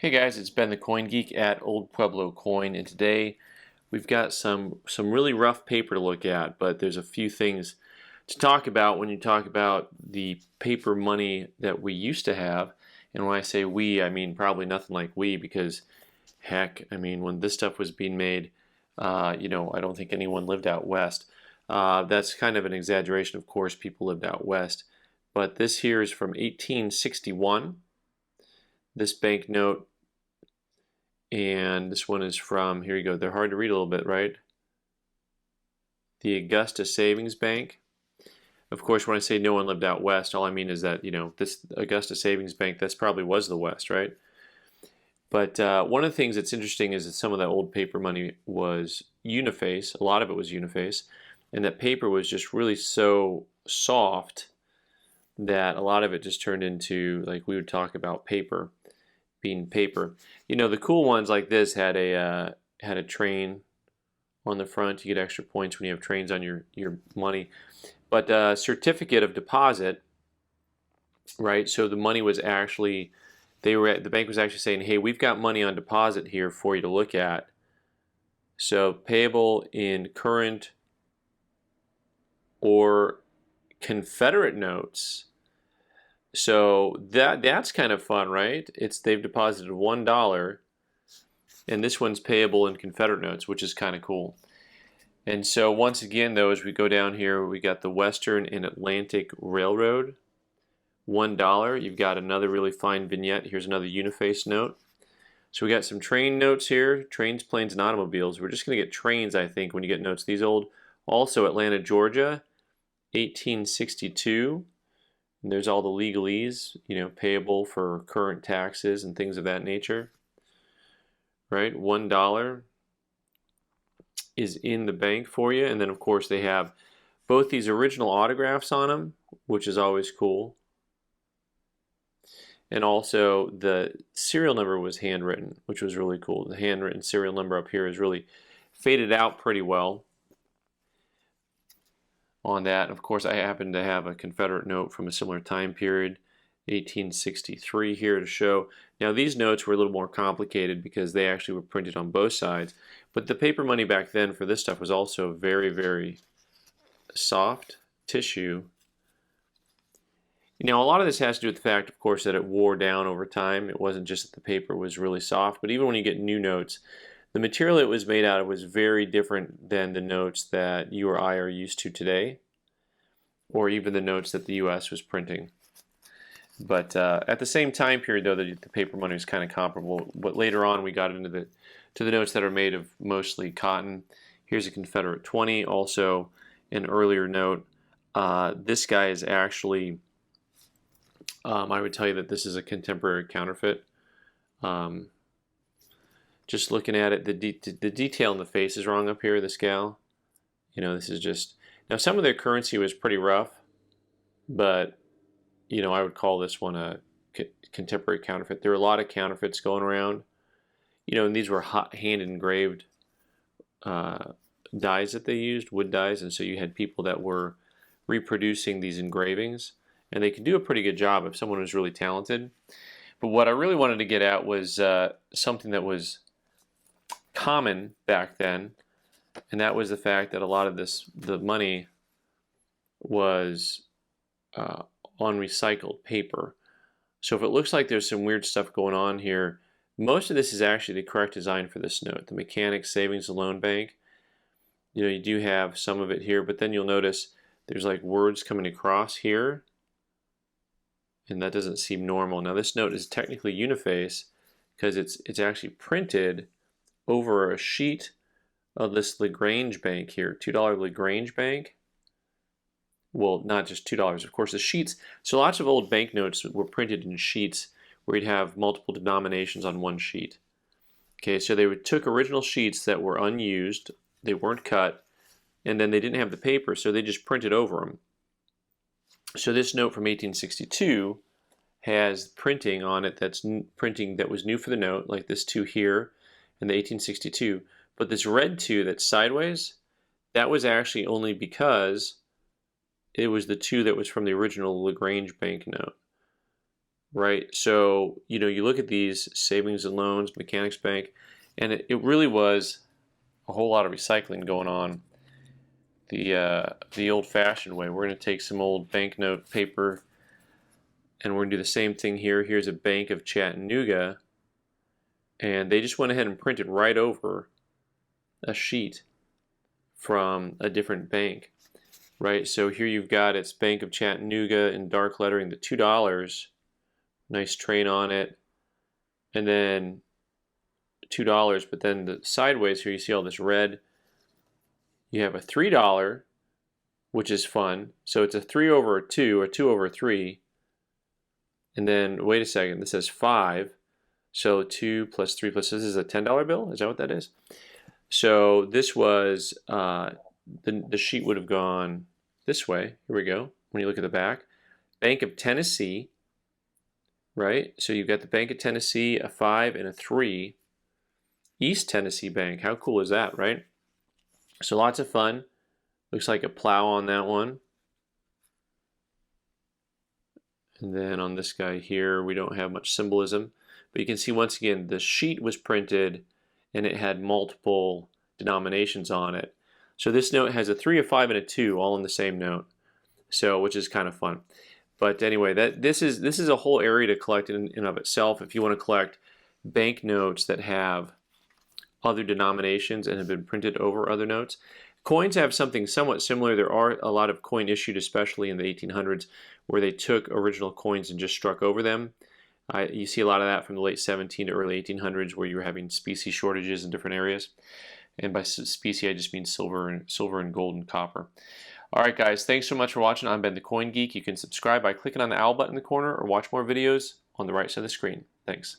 Hey guys, it's Ben the Coin Geek at Old Pueblo Coin, and today we've got some really rough paper to look at, but there's a few things to talk about when you talk about the paper money that we used to have. And when I say we, I mean probably nothing like we, because heck, I mean when this stuff was being made, I don't think anyone lived out west. That's kind of an exaggeration, of course, people lived out west. But this here is from 1861. This banknote. And this one is from, here you go, they're hard to read a little bit, right? The Augusta Savings Bank. Of course, when I say no one lived out west, all I mean is that, this Augusta Savings Bank, that's probably was the west, right? But one of the things that's interesting is that some of that old paper money was Uniface. A lot of it was Uniface. And that paper was just really so soft that a lot of it just turned into, like we would talk about paper. Being paper. The cool ones like this had a train on the front. You get extra points when you have trains on your money. But certificate of deposit, right? So the money was actually, the bank was actually saying, hey, we've got money on deposit here for you to look at. So payable in current or Confederate notes. So that's kind of fun, right? They've deposited $1, and this one's payable in Confederate notes, which is kind of cool. And so once again, though, as we go down here, we got the Western and Atlantic Railroad, $1. You've got another really fine vignette. Here's another Uniface note. So we got some train notes here, trains, planes, and automobiles. We're just going to get trains, I think, when you get notes. These old, also Atlanta, Georgia, 1862. And there's all the legalese, payable for current taxes and things of that nature, right? $1 is in the bank for you. And then, of course, they have both these original autographs on them, which is always cool. And also the serial number was handwritten, which was really cool. The handwritten serial number up here is really faded out pretty well on that. Of course, I happen to have a Confederate note from a similar time period, 1863 here to show. Now these notes were a little more complicated because they actually were printed on both sides, but the paper money back then for this stuff was also very, very soft tissue. A lot of this has to do with the fact, of course, that it wore down over time. It wasn't just that the paper was really soft, but even when you get new notes, the material it was made out of was very different than the notes that you or I are used to today, or even the notes that the U.S. was printing. But at the same time period, though, the paper money was kind of comparable. But later on, we got into the notes that are made of mostly cotton. Here's a Confederate 20, also an earlier note. This guy is actually, I would tell you that this is a contemporary counterfeit. Just looking at it, the detail in the face is wrong up here, this gal. This is just, now some of their currency was pretty rough, but, I would call this one a contemporary counterfeit. There are a lot of counterfeits going around, and these were hand engraved dies that they used, wood dies, and so you had people that were reproducing these engravings, and they could do a pretty good job if someone was really talented. But what I really wanted to get at was something that was common back then, and that was the fact that a lot of the money was on recycled paper. So if it looks like there's some weird stuff going on here, most of this is actually the correct design for this note. The Mechanics Savings and Loan Bank, you do have some of it here, but then you'll notice there's like words coming across here, and that doesn't seem normal. Now this note is technically Uniface because it's actually printed over a sheet of this Lagrange Bank here, $2 Lagrange Bank. Well, not just $2, of course, the sheets. So lots of old banknotes were printed in sheets where you'd have multiple denominations on one sheet. Okay, so they took original sheets that were unused, they weren't cut, and then they didn't have the paper, so they just printed over them. So this note from 1862 has printing on it that's printing that was new for the note, like this 2 here in the 1862. But this red 2 that's sideways, that was actually only because it was the 2 that was from the original Lagrange banknote. right? So, you know, you look at these savings and loans, Mechanics Bank, and it really was a whole lot of recycling going on the old-fashioned way. We're going to take some old banknote paper and we're going to do the same thing here. Here's a Bank of Chattanooga, and they just went ahead and printed right over a sheet from a different bank, right? So here you've got it's Bank of Chattanooga in dark lettering, the $2, nice train on it, and then $2, but then the sideways here you see all this red. You have a $3, which is fun. So it's a 3 over a 2, or 2 over 3. And then, wait a second, this says 5. So 2 plus 3 plus, this is a $10 bill? Is that what that is? So this was, the sheet would have gone this way. Here we go, when you look at the back. Bank of Tennessee, right? So you've got the Bank of Tennessee, a 5 and a 3. East Tennessee Bank, how cool is that, right? So lots of fun. Looks like a plow on that one. And then on this guy here, we don't have much symbolism. But you can see once again, the sheet was printed and it had multiple denominations on it. So this note has a 3, a 5, and a 2 all in the same note. So, which is kind of fun. But anyway, this is a whole area to collect in and of itself. If you want to collect banknotes that have other denominations and have been printed over other notes. Coins have something somewhat similar. There are a lot of coin issued, especially in the 1800s, where they took original coins and just struck over them. You see a lot of that from the late 17 to early 1800s, where you were having specie shortages in different areas. And by specie, I just mean silver and gold and copper. All right, guys, thanks so much for watching. I'm Ben the Coin Geek. You can subscribe by clicking on the owl button in the corner or watch more videos on the right side of the screen. Thanks.